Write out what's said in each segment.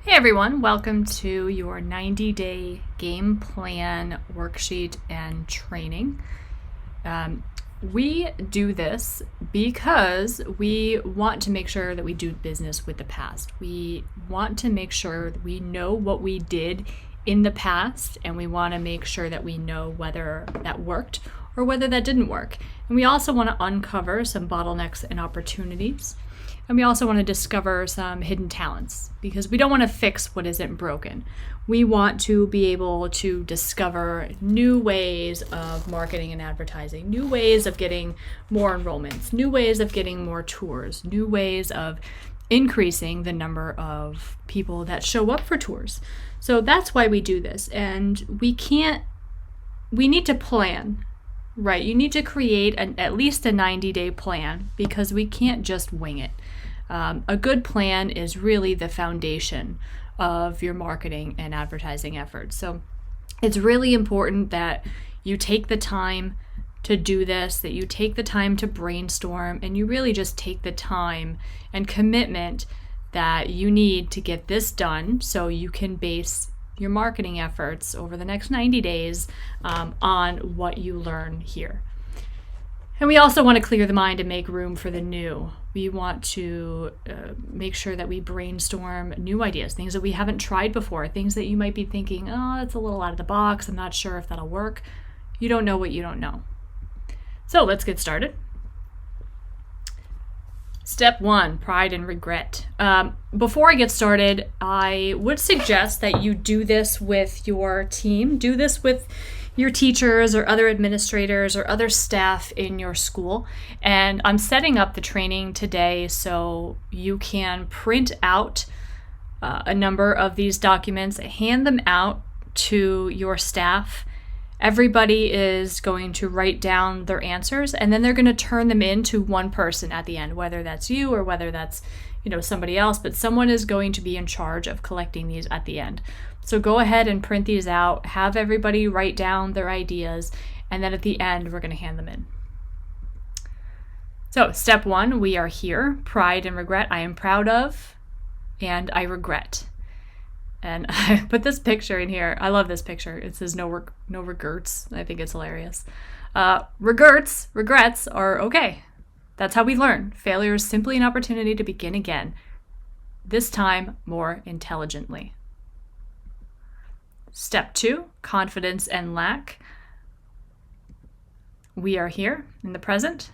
Hey everyone, welcome to your 90-day game plan worksheet and training. We do this because we want to make sure that we do business with the past. We want to make sure that we know what we did in the past, and we want to make sure that we know whether that worked or whether that didn't work. And we also want to uncover some bottlenecks and opportunities. And we also want to discover some hidden talents because we don't want to fix what isn't broken. We want to be able to discover new ways of marketing and advertising, new ways of getting more enrollments, new ways of getting more tours, new ways of increasing the number of people that show up for tours. So that's why we do this. And we need to plan, right? You need to create at least a 90-day plan because we can't just wing it. A good plan is really the foundation of your marketing and advertising efforts. So it's really important that you take the time to do this, that you take the time to brainstorm, and you really just take the time and commitment that you need to get this done so you can base your marketing efforts over the next 90 days on what you learn here. And we also want to clear the mind and make room for the new. We want to make sure that we brainstorm new ideas, things that we haven't tried before, things that you might be thinking, oh, that's a little out of the box. I'm not sure if that'll work. You don't know what you don't know. So let's get started. Step 1, pride and regret. Before I get started, I would suggest that you do this with your team. Do this with your teachers or other administrators or other staff in your school. And I'm setting up the training today so you can print out a number of these documents, hand them out to your staff. Everybody is going to write down their answers, and then they're going to turn them in to one person at the end, whether that's you or whether that's somebody else, but someone is going to be in charge of collecting these at the end. So go ahead and print these out, have everybody write down their ideas, and then at the end, we're going to hand them in. So step 1, we are here, pride and regret. I am proud of, and I regret. And I put this picture in here. I love this picture. It says no regrets. I think it's hilarious. Regrets are okay. That's how we learn. Failure is simply an opportunity to begin again, this time more intelligently. Step 2, confidence and lack. We are here in the present.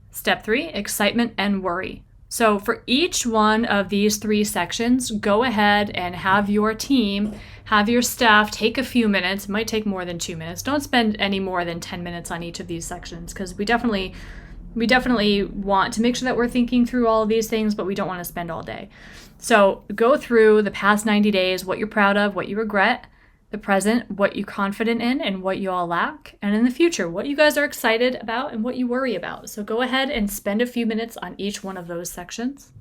Step 3, excitement and worry. So for each one of these 3 sections, go ahead and have your team, have your staff take a few minutes. It might take more than 2 minutes. Don't spend any more than 10 minutes on each of these sections because we definitely want to make sure that we're thinking through all of these things, but we don't want to spend all day. So go through the past 90 days, what you're proud of, what you regret, the present, what you're confident in, and what you all lack, and in the future, what you guys are excited about and what you worry about. So go ahead and spend a few minutes on each one of those sections.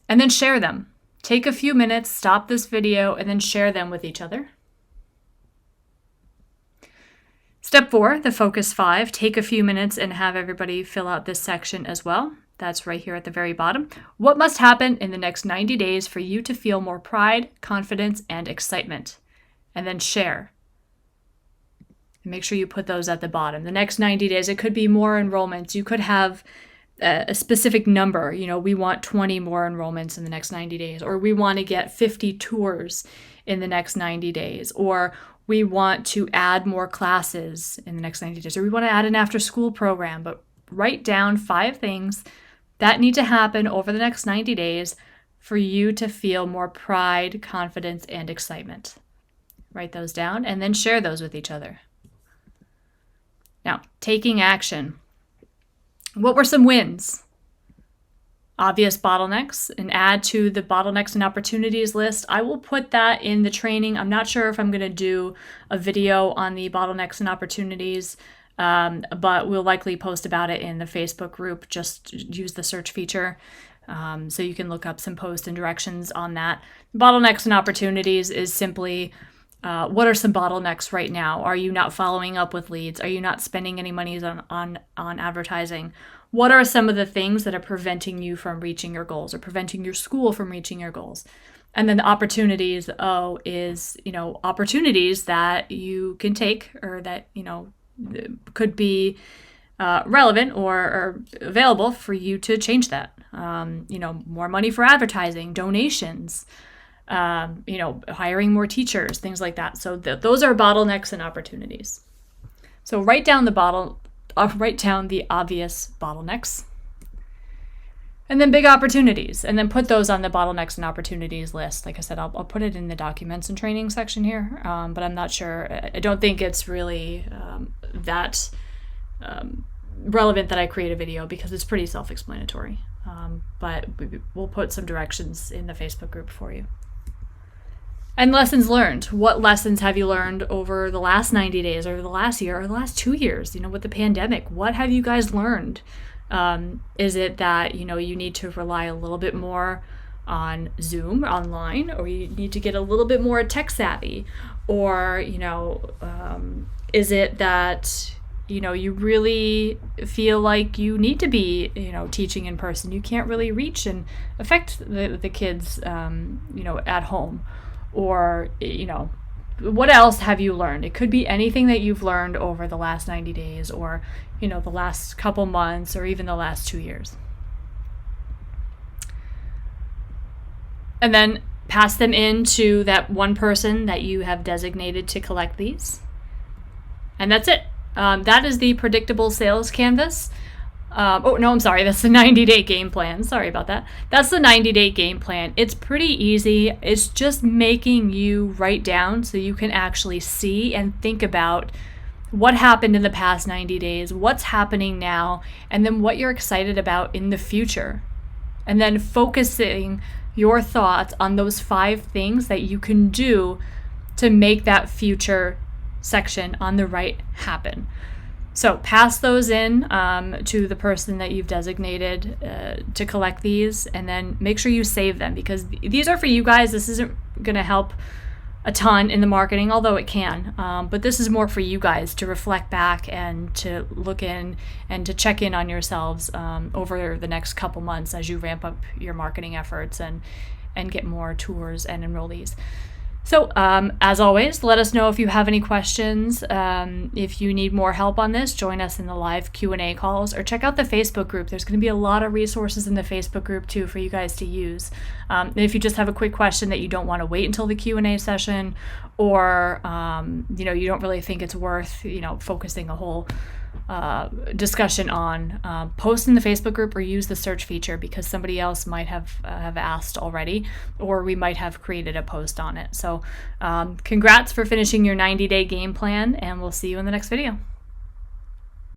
And then share them. Take a few minutes, stop this video, and then share them with each other. Step 4, the focus 5, take a few minutes and have everybody fill out this section as well. That's right here at the very bottom. What must happen in the next 90 days for you to feel more pride, confidence, and excitement? And then share. And make sure you put those at the bottom. The next 90 days, it could be more enrollments. You could have a specific number. We want 20 more enrollments in the next 90 days, or we want to get 50 tours in the next 90 days, or we want to add more classes in the next 90 days, or we want to add an after-school program. But write down 5 things that need to happen over the next 90 days for you to feel more pride, confidence, and excitement. Write those down and then share those with each other. Now, taking action. What were some wins? Obvious bottlenecks, and add to the bottlenecks and opportunities list. I will put that in the training. I'm not sure if I'm going to do a video on the bottlenecks and opportunities, but we'll likely post about it in the Facebook group. Just use the search feature so you can look up some posts and directions on that. Bottlenecks and opportunities is simply what are some bottlenecks right now? Are you not following up with leads? Are you not spending any money on advertising? What are some of the things that are preventing you from reaching your goals or preventing your school from reaching your goals? And then the opportunities, opportunities that you can take or that, could be relevant or available for you to change that. More money for advertising, donations, hiring more teachers, things like that. So those are bottlenecks and opportunities. So write down the obvious bottlenecks. And then big opportunities, and then put those on the bottlenecks and opportunities list. Like I said, I'll put it in the documents and training section here, but I'm not sure. I don't think it's really that relevant that I create a video because it's pretty self-explanatory. But we'll put some directions in the Facebook group for you. And lessons learned. What lessons have you learned over the last 90 days or the last year or the last 2 years, with the pandemic? What have you guys learned? Is it that, you need to rely a little bit more on Zoom online, or you need to get a little bit more tech savvy? Or, is it that, you really feel like you need to be, teaching in person? You can't really reach and affect the kids, at home. Or, what else have you learned? It could be anything that you've learned over the last 90 days or, the last couple months or even the last 2 years. And then pass them in to that one person that you have designated to collect these. And that's it. That is the predictable sales canvas. That's the 90-day game plan. Sorry about that. That's the 90-day game plan. It's pretty easy. It's just making you write down so you can actually see and think about what happened in the past 90 days, what's happening now, and then what you're excited about in the future. And then focusing your thoughts on those 5 things that you can do to make that future section on the right happen. So pass those in to the person that you've designated to collect these, and then make sure you save them because these are for you guys. This isn't going to help a ton in the marketing, although it can. But this is more for you guys to reflect back and to look in and to check in on yourselves over the next couple months as you ramp up your marketing efforts and get more tours and enrollees. So, as always, let us know if you have any questions. If you need more help on this, join us in the live Q&A calls or check out the Facebook group. There's going to be a lot of resources in the Facebook group, too, for you guys to use. And if you just have a quick question that you don't want to wait until the Q&A session or, you don't really think it's worth, focusing a whole discussion on, post in the Facebook group or use the search feature because somebody else might have asked already, or we might have created a post on it. So congrats for finishing your 90-day game plan, and we'll see you in the next video.